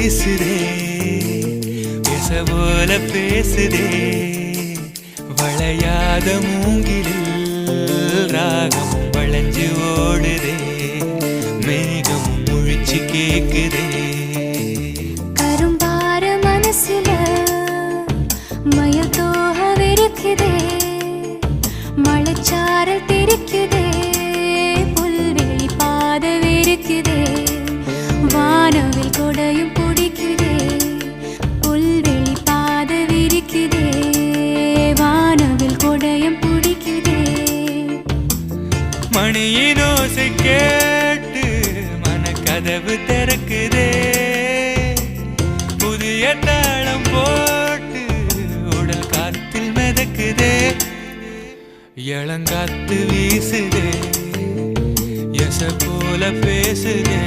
வீசுதே பேச போல பேசுதே வளையாத மூங்கிலில் ராகம் வளைஞ்சு ஓடுதே மேகம் முழிச்சு கேக்குதே கரும்பார மனசுல மயில் தோகவிருக்குதே மழைச்சாரல் தெரிக்குதே புல்வெளி பாதவிருக்குதே வானவில் கொடையும் பிடிக்குதே புல்வெளி பாதவிருக்குதே வானவில் கொடையும் பிடிக்குதே மணியின் ஓசை கேட்டு மனக்கதவு திறக்குதே புதிய தாளம் போட்டு உடல் காத்தில் மிதக்குதே இளங்காத்து வீசுதே எச போல பேசுதே